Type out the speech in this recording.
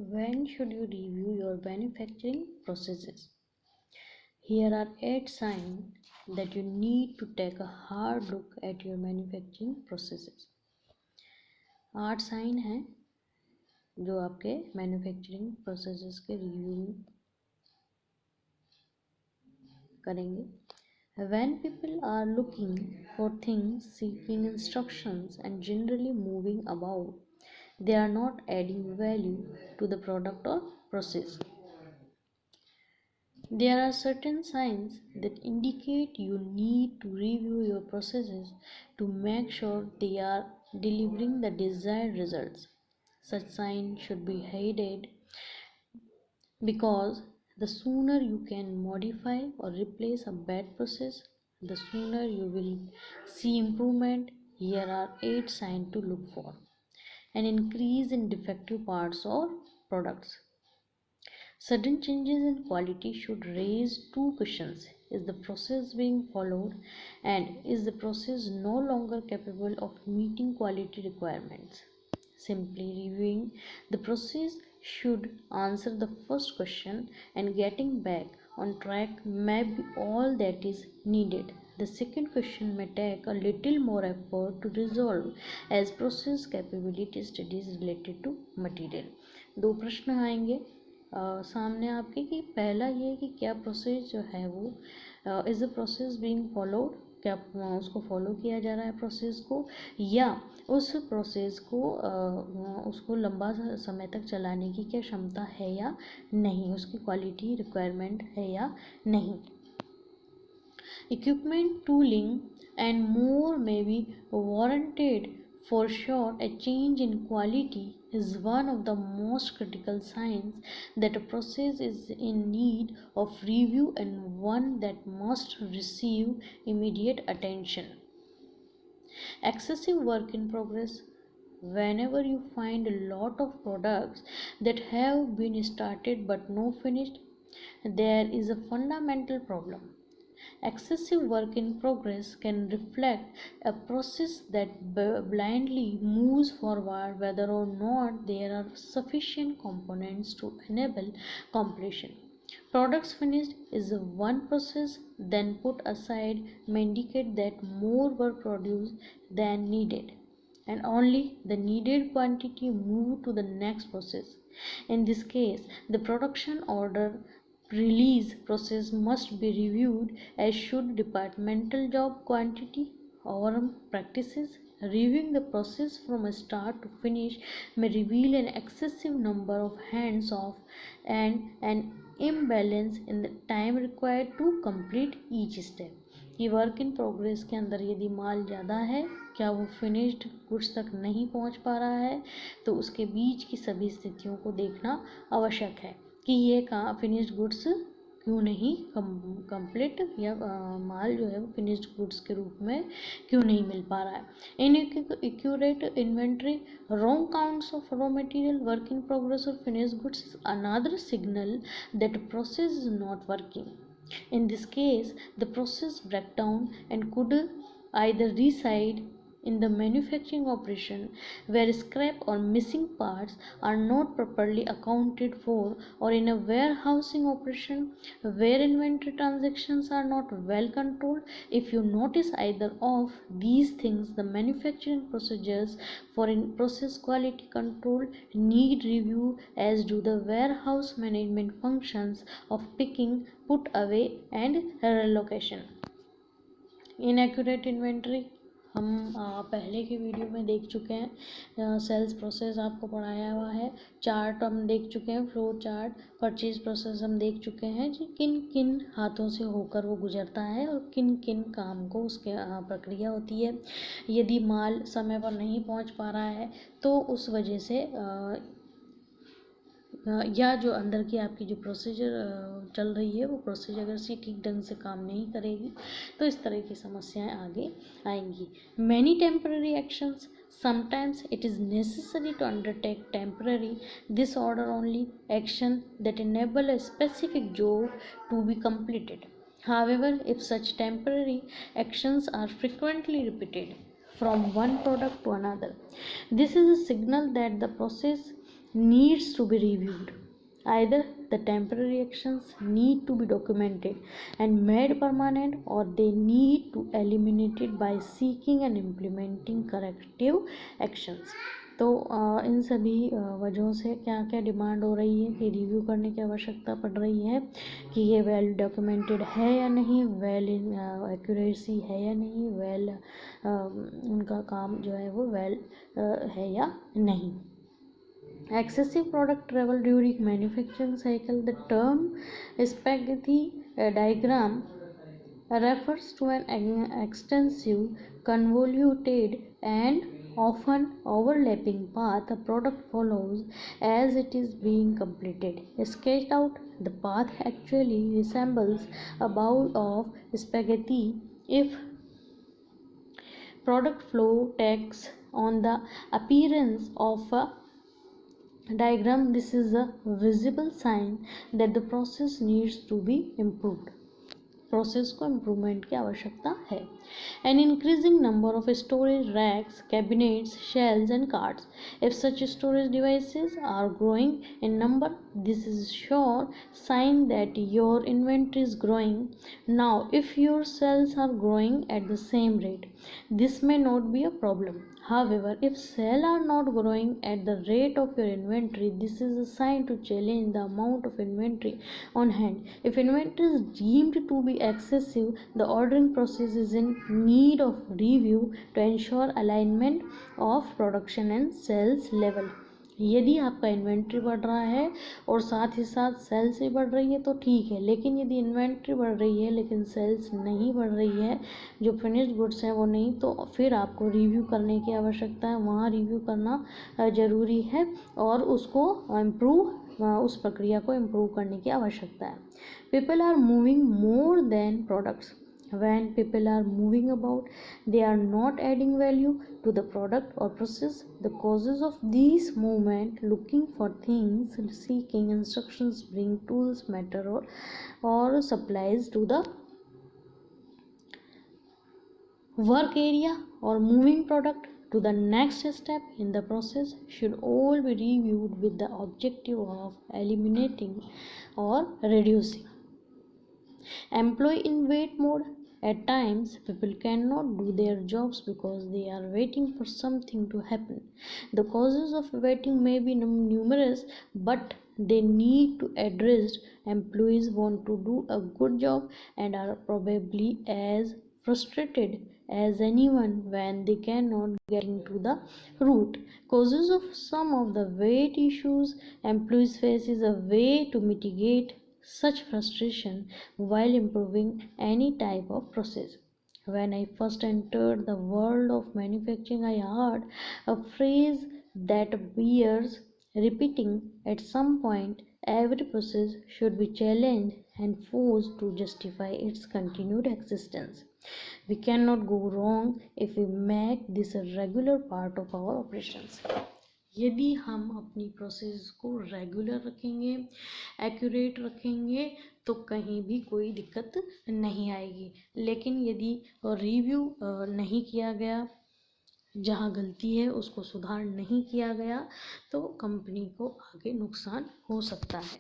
When should you review your manufacturing processes? Here are 8 signs that you need to take a hard look at your manufacturing processes. 8 sign हैं जो आपके manufacturing processes के review करेंगे. When people are looking for things, seeking instructions, and generally moving about, they are not adding value to the product or process. There are certain signs that indicate you need to review your processes to make sure they are delivering the desired results. Such signs should be heeded because the sooner you can modify or replace a bad process, the sooner you will see improvement. Here are 8 signs to look for. An increase in defective parts or products. Sudden changes in quality should raise 2 questions. Is the process being followed, and is the process no longer capable of meeting quality requirements? Simply reviewing the process should answer the first question, and getting back on track may be all that is needed. The second question may take a little more effort to resolve as process capability studies related to material. 2 प्रश्न आएंगे सामने आपके कि पहला ये कि क्या process जो है वो is the process being followed, क्या उसको फॉलो किया जा रहा है प्रोसेस को, या उस प्रोसेस को उसको लंबा समय तक चलाने की क्या क्षमता है या नहीं, उसकी क्वालिटी रिक्वायरमेंट है या नहीं. Equipment, tooling, and more may be warranted. For sure, a change in quality is one of the most critical signs that a process is in need of review and one that must receive immediate attention. Excessive work in progress. Whenever you find a lot of products that have been started but no finished, there is a fundamental problem. Excessive work in progress can reflect a process that blindly moves forward whether or not there are sufficient components to enable completion. Products finished is one process, then put aside may indicate that more were produced than needed, and only the needed quantity moved to the next process. In this case, the production order release process must be reviewed, as should departmental job quantity or practices. Reviewing the process from start to finish may reveal an excessive number of hands off and an imbalance in the time required to complete each step. कि work in progress के अंदर यदि माल ज़्यादा है, क्या वो finished goods तक नहीं पहुंच पा रहा है, तो उसके बीच की सभी स्थितियों को देखना आवश्यक है कि ये कहाँ फिनिश्ड गुड्स क्यों नहीं कंप्लीट, या माल जो है वो फिनिश्ड गुड्स के रूप में क्यों नहीं मिल पा रहा है. Inaccurate inventory, wrong counts of raw material, work in progress or finished goods is another signal that a process is not working. In this case, the process breakdown and could either reside in the manufacturing operation, where scrap or missing parts are not properly accounted for, or in a warehousing operation where inventory transactions are not well controlled. If you notice either of these things, the manufacturing procedures for in process quality control need review, as do the warehouse management functions of picking, put away, and relocation. Inaccurate inventory हम पहले के video में देख चुके हैं. Sales process आपको पढ़ाया हुआ है, चार्ट हम देख चुके हैं, फ्लो चार्ट, परचेज प्रोसेस हम देख चुके हैं जी, किन किन हाथों से होकर वो गुजरता है और किन किन काम को उसके प्रक्रिया होती है. यदि माल समय पर नहीं पहुंच पा रहा है तो उस वजह से या जो अंदर की आपकी जो प्रोसीजर चल रही है वो प्रोसीजर अगर से ठीक ढंग से काम नहीं करेगी तो इस तरह की समस्याएं आगे आएंगी. Many temporary actions, sometimes it is necessary to undertake temporary, this order only action that enable a specific job to be completed. However, if such temporary actions are frequently repeated from one product to another, this is a signal that the process needs to be reviewed. Either the temporary actions need to be documented and made permanent, or they need to eliminate it by seeking and implementing corrective actions. तो इन सभी वजहों से क्या क्या demand हो रही है कि रिव्यू करने की आवश्यकता पड़ रही है कि ये वेल डॉक्यूमेंटेड है या नहीं, वेल इन एक्यूरेसी है या नहीं, वेल उनका काम जो है वो वेल है या नहीं. Excessive product travel during manufacturing cycle. The term spaghetti diagram refers to an extensive, convoluted, and often overlapping path a product follows as it is being completed. Sketched out, the path actually resembles a bowl of spaghetti if product flow takes on the appearance of a diagram. This is a visible sign that the process needs to be improved. Process को improvement की आवश्यकता है. An increasing number of storage racks, cabinets, shelves and carts. If such storage devices are growing in number, this is sure sign that your inventory is growing. Now if your sales are growing at the same rate, this may not be a problem. However, if sales are not growing at the rate of your inventory, this is a sign to challenge the amount of inventory on hand. If inventory is deemed to be excessive, the ordering process is in need of review to ensure alignment of production and sales level. यदि आपका inventory बढ़ रहा है और साथ ही साथ sales भी बढ़ रही है तो ठीक है, लेकिन यदि इन्वेंट्री बढ़ रही है लेकिन सेल्स नहीं बढ़ रही है, जो फिनिश्ड गुड्स हैं वो नहीं, तो फिर आपको रिव्यू करने की आवश्यकता है. वहाँ रिव्यू करना ज़रूरी है और उसको उस प्रक्रिया को इम्प्रूव करने की आवश्यकता है. People are moving more than products. When people are moving about, they are not adding value to the product or process. The causes of these movement: looking for things, seeking instructions, bring tools, material or supplies to the work area, or moving product to the next step in the process, should all be reviewed with the objective of eliminating or reducing. Employee in wait mode. At times, people cannot do their jobs because they are waiting for something to happen. The causes of waiting may be numerous, but they need to address. Employees want to do a good job and are probably as frustrated as anyone when they cannot get into the route. Causes of some of the wait issues employees face is a way to mitigate such frustration while improving any type of process. When I first entered the world of manufacturing, I heard a phrase that bears repeating: at some point, every process should be challenged and forced to justify its continued existence. We cannot go wrong if we make this a regular part of our operations. यदि हम अपनी process को regular रखेंगे, accurate रखेंगे, तो कहीं भी कोई दिक्कत नहीं आएगी. लेकिन यदि रिव्यू नहीं किया गया, जहाँ गलती है उसको सुधार नहीं किया गया, तो कंपनी को आगे नुकसान हो सकता है.